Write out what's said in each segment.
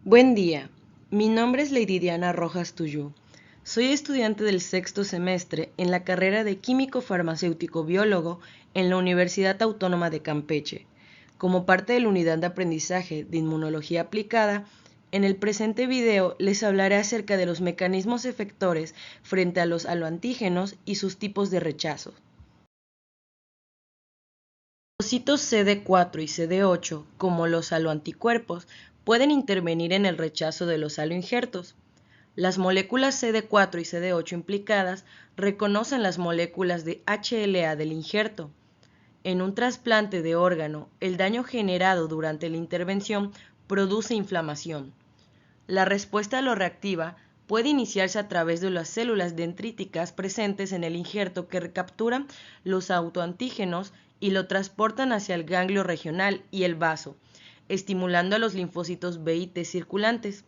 Buen día, mi nombre es Lady Diana Rojas Tuyú. Soy estudiante del sexto semestre en la carrera de Químico Farmacéutico Biólogo en la Universidad Autónoma de Campeche. Como parte de la unidad de aprendizaje de Inmunología Aplicada, en el presente video les hablaré acerca de los mecanismos efectores frente a los aloantígenos y sus tipos de rechazo. Los linfocitos CD4 y CD8, como los aloanticuerpos, pueden intervenir en el rechazo de los aloinjertos. Las moléculas CD4 y CD8 implicadas reconocen las moléculas de HLA del injerto. En un trasplante de órgano, el daño generado durante la intervención produce inflamación. La respuesta aloreactiva puede iniciarse a través de las células dendríticas presentes en el injerto que recapturan los autoantígenos y lo transportan hacia el ganglio regional y el vaso, estimulando a los linfocitos B y T circulantes.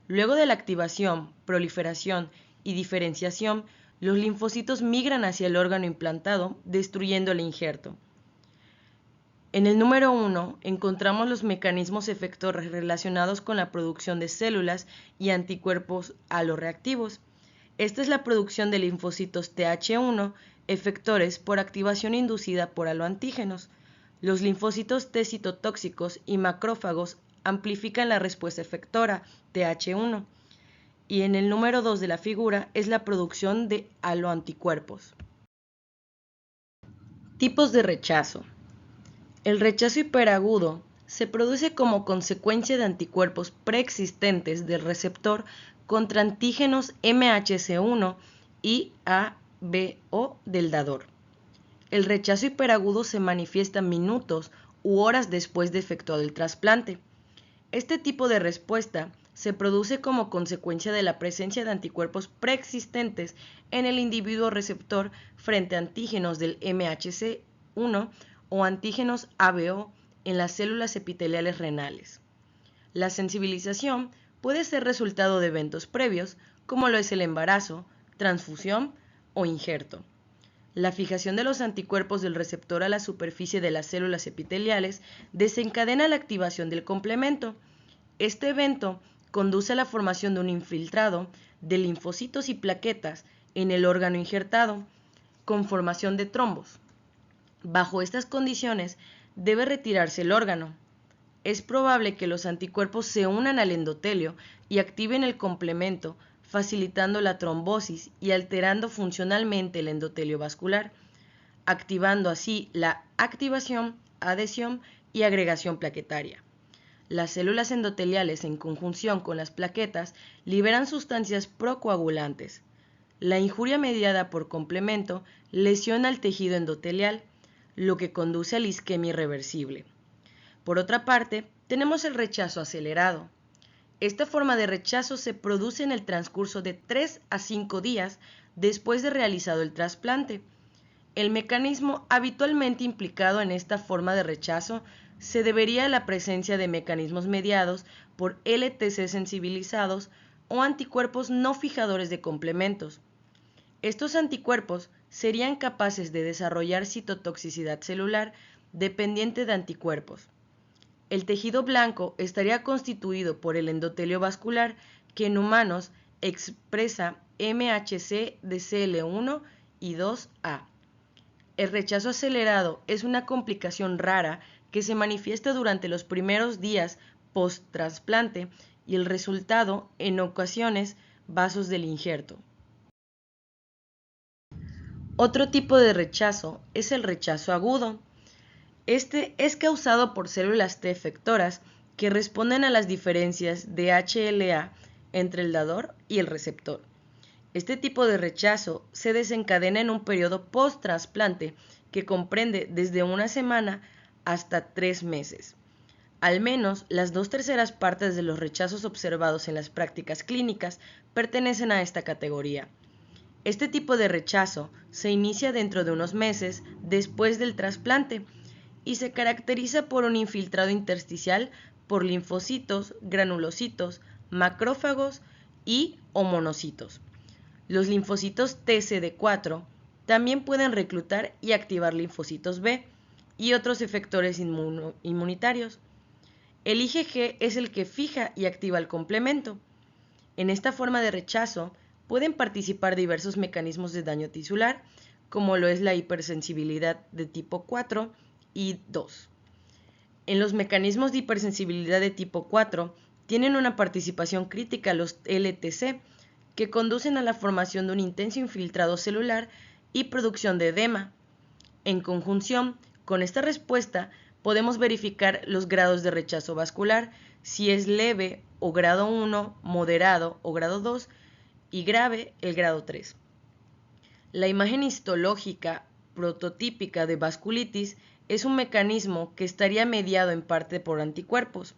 Luego de la activación, proliferación y diferenciación, los linfocitos migran hacia el órgano implantado, destruyendo el injerto. En el número 1 encontramos los mecanismos efectores relacionados con la producción de células y anticuerpos aloreactivos. Esta es la producción de linfocitos Th1, efectores por activación inducida por aloantígenos. Los linfocitos T citotóxicos y macrófagos amplifican la respuesta efectora Th1. Y en el número 2 de la figura es la producción de aloanticuerpos. Tipos de rechazo. El rechazo hiperagudo se produce como consecuencia de anticuerpos preexistentes del receptor contra antígenos MHC1 y ABO del dador. El rechazo hiperagudo se manifiesta minutos u horas después de efectuado el trasplante. Este tipo de respuesta se produce como consecuencia de la presencia de anticuerpos preexistentes en el individuo receptor frente a antígenos del MHC1 o antígenos ABO en las células epiteliales renales. La sensibilización puede ser resultado de eventos previos, como lo es el embarazo, transfusión o injerto. La fijación de los anticuerpos del receptor a la superficie de las células epiteliales desencadena la activación del complemento. Este evento conduce a la formación de un infiltrado de linfocitos y plaquetas en el órgano injertado, con formación de trombos. Bajo estas condiciones, debe retirarse el órgano. Es probable que los anticuerpos se unan al endotelio y activen el complemento, facilitando la trombosis y alterando funcionalmente el endotelio vascular, activando así la activación, adhesión y agregación plaquetaria. Las células endoteliales, en conjunción con las plaquetas, liberan sustancias procoagulantes. La injuria mediada por complemento lesiona el tejido endotelial, lo que conduce a la isquemia irreversible. Por otra parte, tenemos el rechazo acelerado. Esta forma de rechazo se produce en el transcurso de 3 a 5 días después de realizado el trasplante. El mecanismo habitualmente implicado en esta forma de rechazo se debería a la presencia de mecanismos mediados por LTC sensibilizados o anticuerpos no fijadores de complementos. Estos anticuerpos serían capaces de desarrollar citotoxicidad celular dependiente de anticuerpos. El tejido blanco estaría constituido por el endotelio vascular, que en humanos expresa MHC de CL1 y 2A. El rechazo acelerado es una complicación rara que se manifiesta durante los primeros días post-trasplante y el resultado, en ocasiones, vasos del injerto. Otro tipo de rechazo es el rechazo agudo. Este es causado por células T efectoras que responden a las diferencias de HLA entre el dador y el receptor. Este tipo de rechazo se desencadena en un periodo post-trasplante que comprende desde una semana hasta 3 meses. Al menos las 2/3 partes de los rechazos observados en las prácticas clínicas pertenecen a esta categoría. Este tipo de rechazo se inicia dentro de unos meses después del trasplante y se caracteriza por un infiltrado intersticial por linfocitos, granulocitos, macrófagos y o monocitos. Los linfocitos TCD4 también pueden reclutar y activar linfocitos B y otros efectores inmunitarios. El IgG es el que fija y activa el complemento. En esta forma de rechazo pueden participar diversos mecanismos de daño tisular, como lo es la hipersensibilidad de tipo 4 y 2. En los mecanismos de hipersensibilidad de tipo 4 tienen una participación crítica los LTC, que conducen a la formación de un intenso infiltrado celular y producción de edema. En conjunción con esta respuesta, podemos verificar los grados de rechazo vascular, si es leve o grado 1, moderado o grado 2 y grave el grado 3. La imagen histológica prototípica de vasculitis es un mecanismo que estaría mediado en parte por anticuerpos.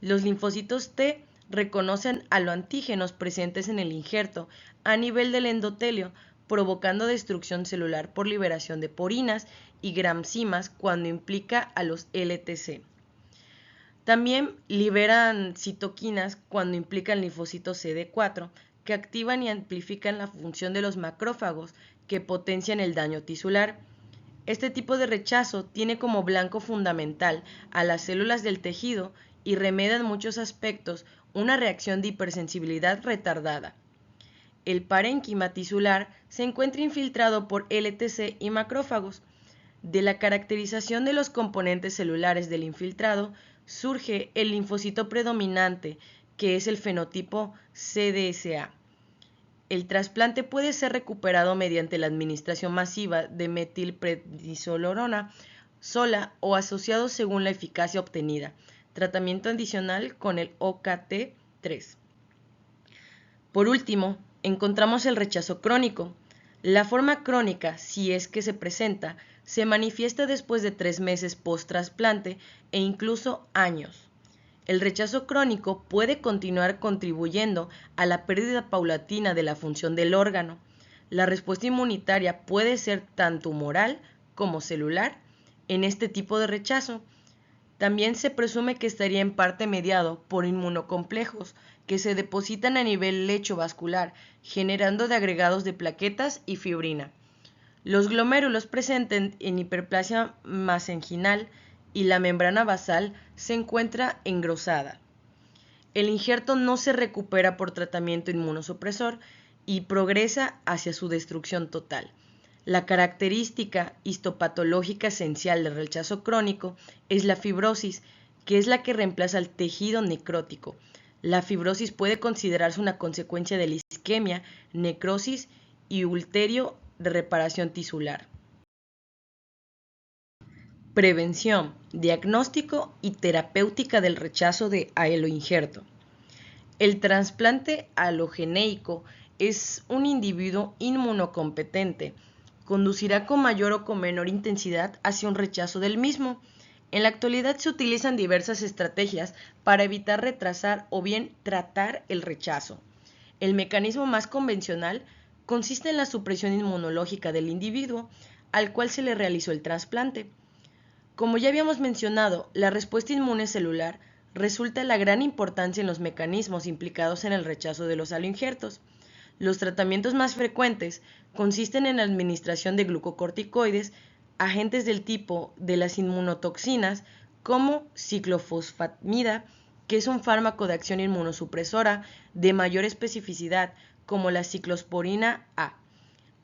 Los linfocitos T reconocen a los antígenos presentes en el injerto a nivel del endotelio, provocando destrucción celular por liberación de porinas y gramzimas cuando implica a los LTC. También liberan citoquinas cuando implican linfocitos CD4, que activan y amplifican la función de los macrófagos, que potencian el daño tisular. Este tipo de rechazo tiene como blanco fundamental a las células del tejido y remedia en muchos aspectos una reacción de hipersensibilidad retardada. El parénquima tisular se encuentra infiltrado por LTC y macrófagos. De la caracterización de los componentes celulares del infiltrado surge el linfocito predominante, que es el fenotipo CDSA. El trasplante puede ser recuperado mediante la administración masiva de metilprednisolona sola o asociado según la eficacia obtenida. Tratamiento adicional con el OKT3. Por último, encontramos el rechazo crónico. La forma crónica, si es que se presenta, se manifiesta después de 3 meses post-trasplante e incluso años. El rechazo crónico puede continuar contribuyendo a la pérdida paulatina de la función del órgano. La respuesta inmunitaria puede ser tanto humoral como celular en este tipo de rechazo. También se presume que estaría en parte mediado por inmunocomplejos que se depositan a nivel lecho vascular, generando de agregados de plaquetas y fibrina. Los glomérulos presentes en hiperplasia mesenquinal y la membrana basal se encuentra engrosada. El injerto no se recupera por tratamiento inmunosupresor y progresa hacia su destrucción total. La característica histopatológica esencial del rechazo crónico es la fibrosis, que es la que reemplaza al tejido necrótico. La fibrosis puede considerarse una consecuencia de la isquemia, necrosis y ulterio de reparación tisular. Prevención, diagnóstico y terapéutica del rechazo de aloinjerto. El trasplante alogeneico es un individuo inmunocompetente. Conducirá con mayor o con menor intensidad hacia un rechazo del mismo. En la actualidad se utilizan diversas estrategias para evitar retrasar o bien tratar el rechazo. El mecanismo más convencional consiste en la supresión inmunológica del individuo al cual se le realizó el trasplante. Como ya habíamos mencionado, la respuesta inmune celular resulta de la gran importancia en los mecanismos implicados en el rechazo de los aloinjertos. Los tratamientos más frecuentes consisten en la administración de glucocorticoides, agentes del tipo de las inmunotoxinas como ciclofosfamida, que es un fármaco de acción inmunosupresora de mayor especificidad, como la ciclosporina A.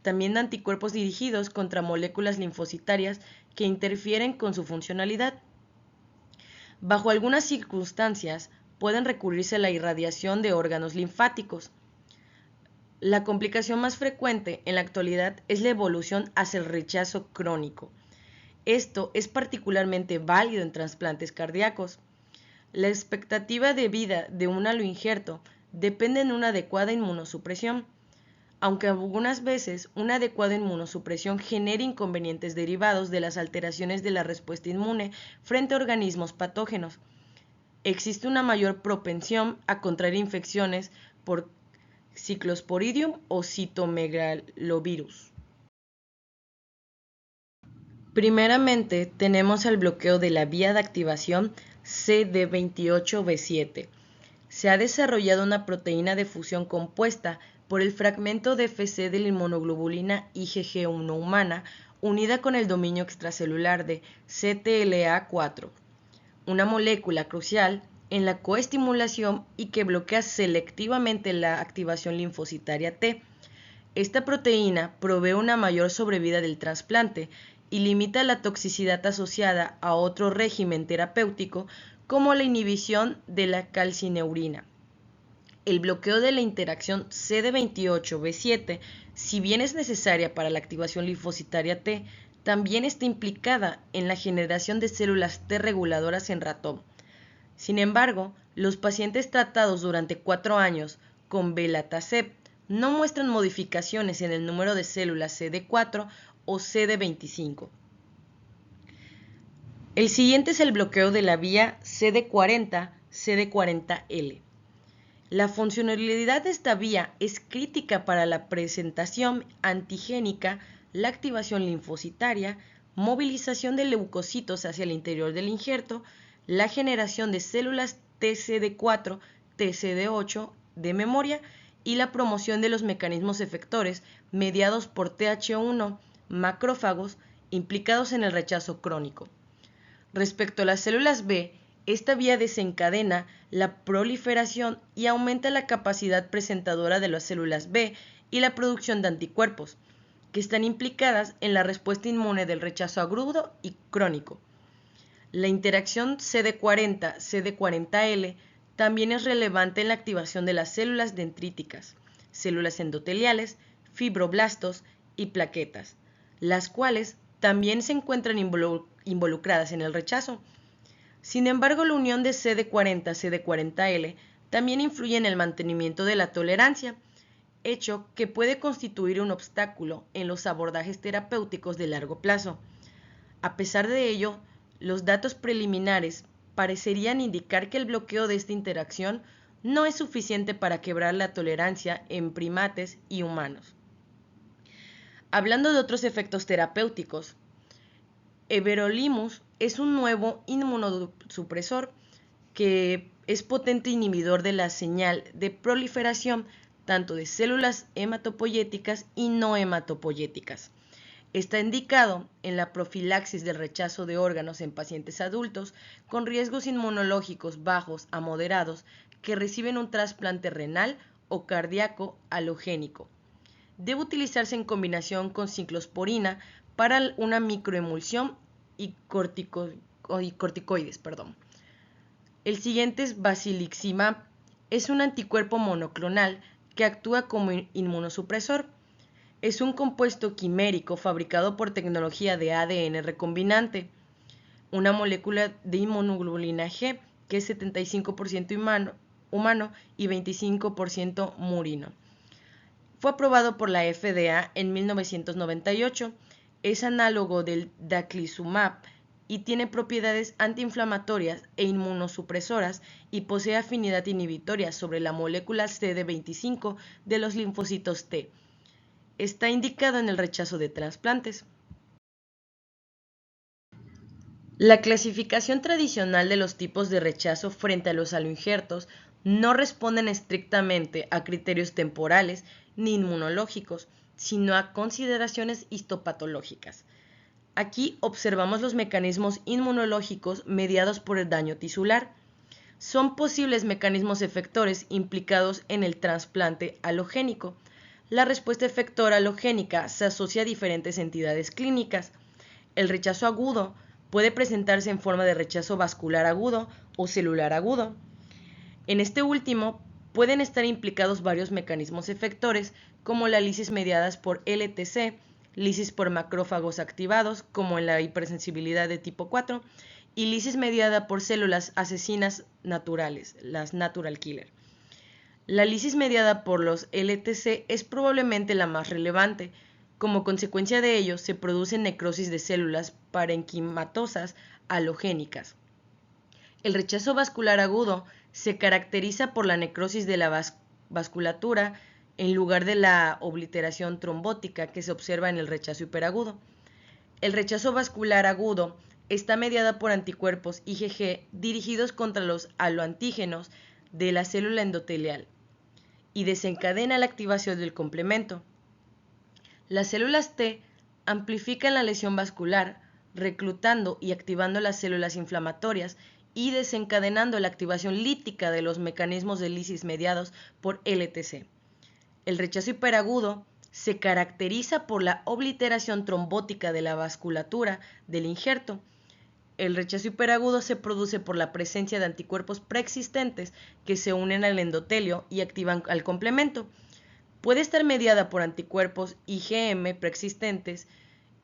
También anticuerpos dirigidos contra moléculas linfocitarias que interfieren con su funcionalidad. Bajo algunas circunstancias pueden recurrirse a la irradiación de órganos linfáticos. La complicación más frecuente en la actualidad es la evolución hacia el rechazo crónico. Esto es particularmente válido en trasplantes cardíacos. La expectativa de vida de un aloinjerto depende de una adecuada inmunosupresión, aunque algunas veces una adecuada inmunosupresión genera inconvenientes derivados de las alteraciones de la respuesta inmune frente a organismos patógenos. Existe una mayor propensión a contraer infecciones por Cyclosporidium o citomegalovirus. Primeramente, tenemos el bloqueo de la vía de activación CD28B7. Se ha desarrollado una proteína de fusión compuesta por el fragmento de Fc de la inmunoglobulina IgG1 humana unida con el dominio extracelular de CTLA4. una molécula crucial en la coestimulación y que bloquea selectivamente la activación linfocitaria T. Esta proteína provee una mayor sobrevida del trasplante y limita la toxicidad asociada a otro régimen terapéutico como la inhibición de la calcineurina. El bloqueo de la interacción CD28-B7, si bien es necesaria para la activación linfocitaria T, también está implicada en la generación de células T reguladoras en ratón. Sin embargo, los pacientes tratados durante 4 años con belatacept no muestran modificaciones en el número de células CD4 o CD25. El siguiente es el bloqueo de la vía CD40-CD40L. La funcionalidad de esta vía es crítica para la presentación antigénica, la activación linfocitaria, movilización de leucocitos hacia el interior del injerto, la generación de células TCD4, TCD8 de memoria y la promoción de los mecanismos efectores mediados por TH1, macrófagos implicados en el rechazo crónico. Respecto a las células B, esta vía desencadena la proliferación y aumenta la capacidad presentadora de las células B y la producción de anticuerpos, que están implicadas en la respuesta inmune del rechazo agudo y crónico. La interacción CD40-CD40L también es relevante en la activación de las células dendríticas, células endoteliales, fibroblastos y plaquetas, las cuales también se encuentran involucradas en el rechazo. Sin embargo, la unión de CD40-CD40L también influye en el mantenimiento de la tolerancia, hecho que puede constituir un obstáculo en los abordajes terapéuticos de largo plazo. A pesar de ello, los datos preliminares parecerían indicar que el bloqueo de esta interacción no es suficiente para quebrar la tolerancia en primates y humanos. Hablando de otros efectos terapéuticos, everolimus es un nuevo inmunosupresor que es potente inhibidor de la señal de proliferación tanto de células hematopoyéticas y no hematopoyéticas. Está indicado en la profilaxis del rechazo de órganos en pacientes adultos con riesgos inmunológicos bajos a moderados que reciben un trasplante renal o cardíaco alogénico. Debe utilizarse en combinación con ciclosporina para una microemulsión y corticoides. El siguiente es basiliximab. Es un anticuerpo monoclonal que actúa como inmunosupresor. Es un compuesto quimérico fabricado por tecnología de ADN recombinante, una molécula de inmunoglobulina G que es 75% humano y 25% murino. Fue aprobado por la FDA en 1998, es análogo del daclizumab y tiene propiedades antiinflamatorias e inmunosupresoras y posee afinidad inhibitoria sobre la molécula CD25 de los linfocitos T. Está indicado en el rechazo de trasplantes. La clasificación tradicional de los tipos de rechazo frente a los aloinjertos no responden estrictamente a criterios temporales ni inmunológicos, sino a consideraciones histopatológicas. Aquí observamos los mecanismos inmunológicos mediados por el daño tisular. Son posibles mecanismos efectores implicados en el trasplante alogénico. La respuesta efectora alogénica se asocia a diferentes entidades clínicas. El rechazo agudo puede presentarse en forma de rechazo vascular agudo o celular agudo. En este último pueden estar implicados varios mecanismos efectores como la lisis mediadas por LTC, lisis por macrófagos activados como en la hipersensibilidad de tipo 4 y lisis mediada por células asesinas naturales, las natural killer. La lisis mediada por los LTC es probablemente la más relevante. Como consecuencia de ello, se produce necrosis de células parenquimatosas halogénicas. El rechazo vascular agudo se caracteriza por la necrosis de la vasculatura en lugar de la obliteración trombótica que se observa en el rechazo hiperagudo. El rechazo vascular agudo está mediada por anticuerpos IgG dirigidos contra los aloantígenos de la célula endotelial y desencadena la activación del complemento. Las células T amplifican la lesión vascular, reclutando y activando las células inflamatorias y desencadenando la activación lítica de los mecanismos de lisis mediados por LTC. El rechazo hiperagudo se caracteriza por la obliteración trombótica de la vasculatura del injerto. El rechazo hiperagudo se produce por la presencia de anticuerpos preexistentes que se unen al endotelio y activan al complemento. Puede estar mediada por anticuerpos IgM preexistentes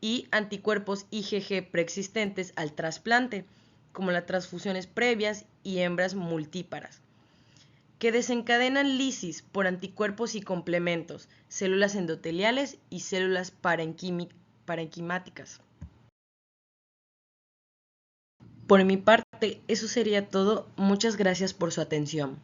y anticuerpos IgG preexistentes al trasplante, como las transfusiones previas y hembras multíparas, que desencadenan lisis por anticuerpos y complementos, células endoteliales y células parenquimáticas. Por mi parte, eso sería todo. Muchas gracias por su atención.